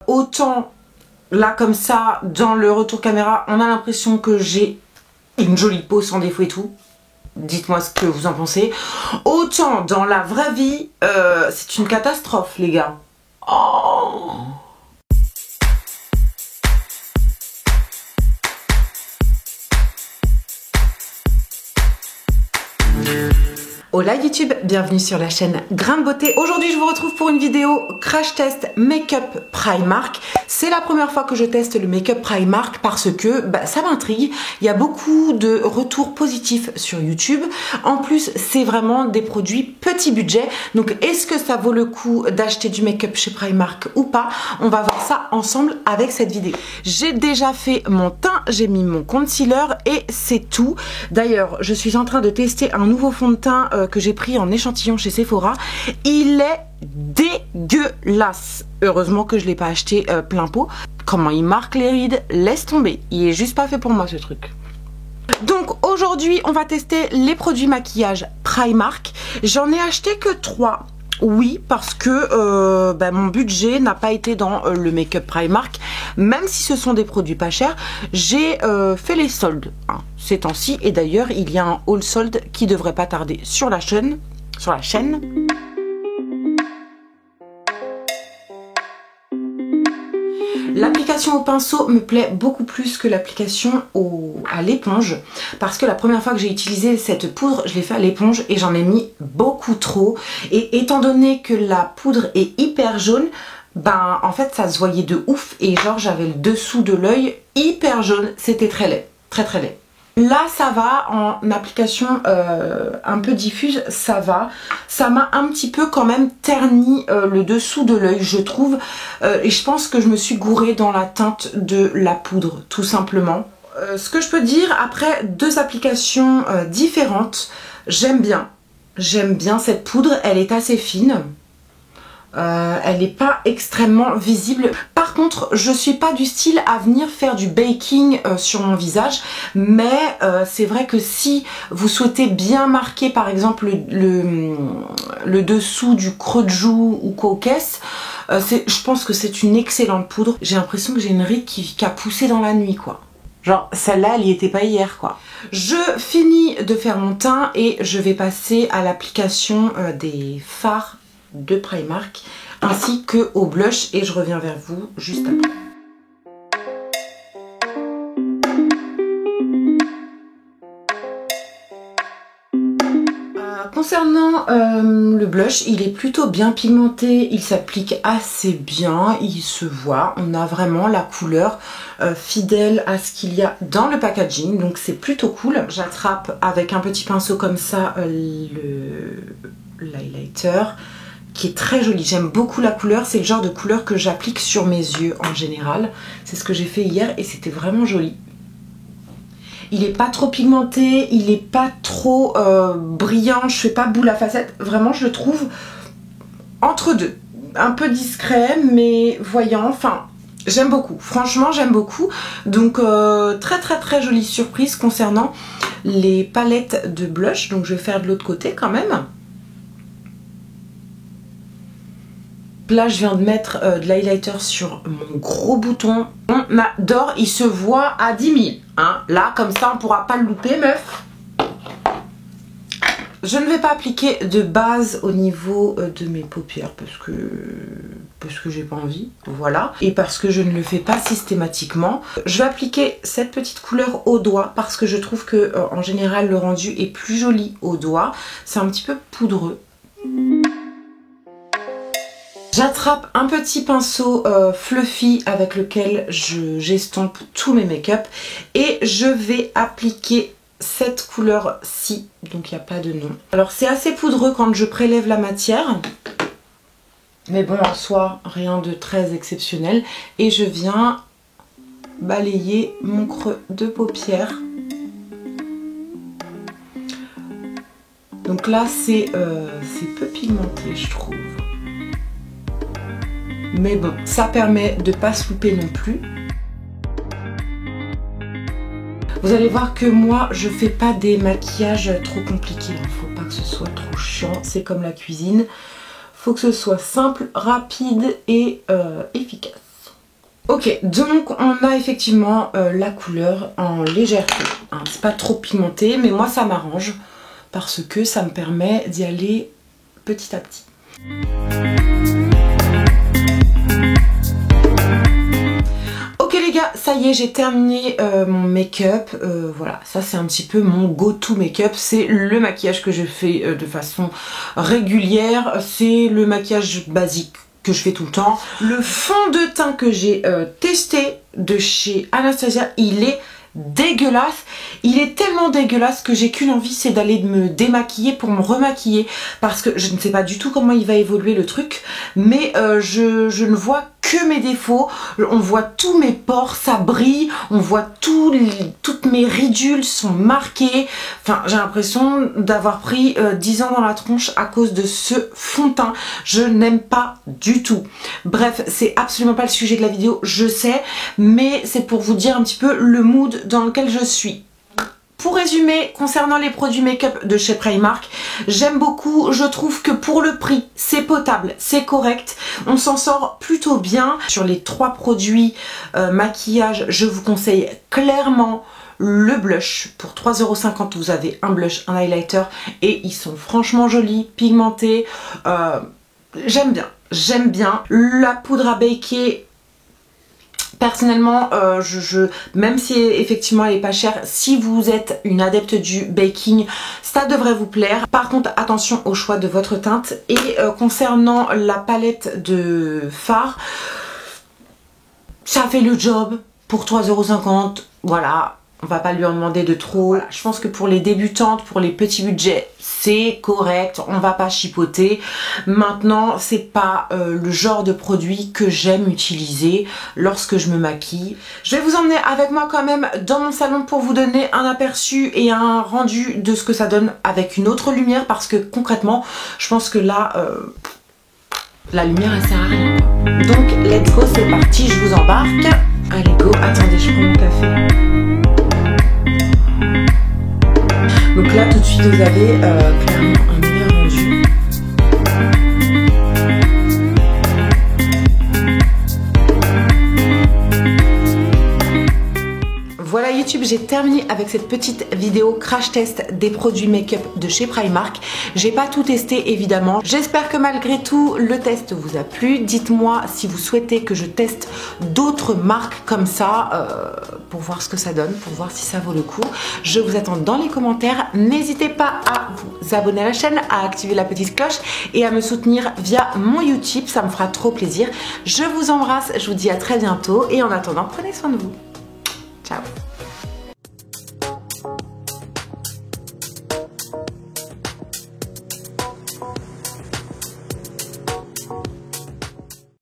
autant là comme ça, dans le retour caméra, on a l'impression que j'ai une jolie peau sans défaut et tout. Dites-moi ce que vous en pensez. Autant dans la vraie vie, c'est une catastrophe les gars. Oh. Hola YouTube, bienvenue sur la chaîne Grain de Beauté. Aujourd'hui je vous retrouve pour une vidéo crash test make-up Primark. C'est la première fois que je teste le make-up Primark parce que ça m'intrigue. Il y a beaucoup de retours positifs sur YouTube. En plus c'est vraiment des produits petit budget. Donc est-ce que ça vaut le coup d'acheter du make-up chez Primark ou pas? On va voir ça ensemble avec cette vidéo. J'ai déjà fait mon teint, j'ai mis mon concealer et c'est tout. D'ailleurs je suis en train de tester un nouveau fond de teint que j'ai pris en échantillon chez Sephora. Il est dégueulasse. Heureusement que je ne l'ai pas acheté plein pot. Comment il marque les rides, laisse tomber. Il est juste pas fait pour moi ce truc. Donc aujourd'hui on va tester les produits maquillage Primark. J'en ai acheté que 3. Oui, parce que mon budget n'a pas été dans le make-up Primark. Même si ce sont des produits pas chers, j'ai fait les soldes ces temps-ci. Et d'ailleurs, il y a un haul solde qui devrait pas tarder sur la chaîne. L'application au pinceau me plaît beaucoup plus que l'application à l'éponge parce que la première fois que j'ai utilisé cette poudre, je l'ai fait à l'éponge et j'en ai mis beaucoup trop. Et étant donné que la poudre est hyper jaune, en fait ça se voyait de ouf et genre j'avais le dessous de l'œil hyper jaune, c'était très laid, très laid. Là ça va, en application un peu diffuse, ça va. Ça m'a un petit peu quand même terni le dessous de l'œil, je trouve. Et je pense que je me suis gourée dans la teinte de la poudre, tout simplement. Ce que je peux dire, après 2 applications différentes, j'aime bien. J'aime bien cette poudre, elle est assez fine. Elle n'est pas extrêmement visible. Par contre, je suis pas du style à venir faire du baking sur mon visage, mais c'est vrai que si vous souhaitez bien marquer par exemple le dessous du creux de joue ou coquesse, je pense que c'est une excellente poudre. J'ai l'impression que j'ai une ride qui a poussé dans la nuit quoi. Genre celle-là elle y était pas hier quoi. Je finis de faire mon teint et je vais passer à l'application des fards de Primark ainsi que au blush et je reviens vers vous juste après. Concernant le blush, il est plutôt bien pigmenté, il s'applique assez bien, il se voit, on a vraiment la couleur fidèle à ce qu'il y a dans le packaging, donc c'est plutôt cool. J'attrape avec un petit pinceau comme ça l'highlighter qui est très joli, j'aime beaucoup la couleur, c'est le genre de couleur que j'applique sur mes yeux en général. C'est ce que j'ai fait hier et c'était vraiment joli. Il est pas trop pigmenté, il est pas trop brillant, je fais pas boule à facettes, vraiment je le trouve entre deux. Un peu discret mais voyant, enfin j'aime beaucoup, franchement j'aime beaucoup. Donc très jolie surprise concernant les palettes de blush, donc je vais faire de l'autre côté quand même. Là je viens de mettre de l'highlighter sur mon gros bouton. On adore, il se voit à 10 000 hein. Là comme ça on pourra pas le louper meuf. Je ne vais pas appliquer de base au niveau de mes paupières parce que j'ai pas envie, voilà. Et parce que je ne le fais pas systématiquement. Je vais appliquer cette petite couleur au doigt parce que je trouve que en général le rendu est plus joli au doigt. C'est un petit peu poudreux. J'attrape un petit pinceau fluffy avec lequel j'estompe tous mes make-up et je vais appliquer cette couleur-ci, donc il n'y a pas de nom. Alors c'est assez poudreux quand je prélève la matière, mais bon en soi rien de très exceptionnel. Et je viens balayer mon creux de paupière. Donc là c'est peu pigmenté je trouve. Mais bon, ça permet de ne pas se louper non plus. Vous allez voir que moi, je fais pas des maquillages trop compliqués. Il ne faut pas que ce soit trop chiant. C'est comme la cuisine. Faut que ce soit simple, rapide et efficace. Ok, donc on a effectivement la couleur en légèreté. Hein, c'est pas trop pigmenté, mais moi ça m'arrange parce que ça me permet d'y aller petit à petit. Ok les gars, ça y est, j'ai terminé mon make-up. Voilà, ça c'est un petit peu mon go-to make-up. C'est le maquillage que je fais de façon régulière. C'est le maquillage basique que je fais tout le temps. Le fond de teint que j'ai testé de chez Anastasia, il est dégueulasse. Il est tellement dégueulasse que j'ai qu'une envie, c'est d'aller me démaquiller pour me remaquiller, parce que je ne sais pas du tout comment il va évoluer le truc, mais je ne vois que mes défauts. On voit tous mes pores, ça brille, on voit toutes mes ridules sont marquées. Enfin, j'ai l'impression d'avoir pris 10 ans dans la tronche à cause de ce fond de teint. Je n'aime pas du tout. Bref, c'est absolument pas le sujet de la vidéo, je sais, mais c'est pour vous dire un petit peu le mood dans lequel je suis. Pour résumer, concernant les produits make-up de chez Primark, j'aime beaucoup, je trouve que pour le prix, c'est potable, c'est correct, on s'en sort plutôt bien. Sur les 3 produits maquillage, je vous conseille clairement le blush. Pour 3,50 €, vous avez un blush, un highlighter et ils sont franchement jolis, pigmentés, j'aime bien. La poudre à baker, personnellement, même si effectivement elle est pas chère, si vous êtes une adepte du baking, ça devrait vous plaire. Par contre, attention au choix de votre teinte. Et concernant la palette de fard, ça fait le job pour 3,50 €. Voilà. On va pas lui en demander de trop. Voilà, je pense que pour les débutantes, pour les petits budgets, c'est correct. On va pas chipoter. Maintenant, c'est pas le genre de produit que j'aime utiliser lorsque je me maquille. Je vais vous emmener avec moi quand même dans mon salon pour vous donner un aperçu et un rendu de ce que ça donne avec une autre lumière, parce que concrètement, je pense que là, la lumière elle sert à rien. Donc, let's go, c'est parti, je vous embarque. Allez go, attendez, je prends mon café. Donc là tout de suite vous avez clairement un meilleur rendu. Voilà YouTube, j'ai terminé avec cette petite vidéo crash test des produits make-up de chez Primark. J'ai pas tout testé évidemment. J'espère que malgré tout le test vous a plu. Dites-moi si vous souhaitez que je teste d'autres marques comme ça pour voir ce que ça donne, pour voir si ça vaut le coup. Je vous attends dans les commentaires. N'hésitez pas à vous abonner à la chaîne, à activer la petite cloche et à me soutenir via mon YouTube, ça me fera trop plaisir. Je vous embrasse, je vous dis à très bientôt et en attendant, prenez soin de vous. Ciao.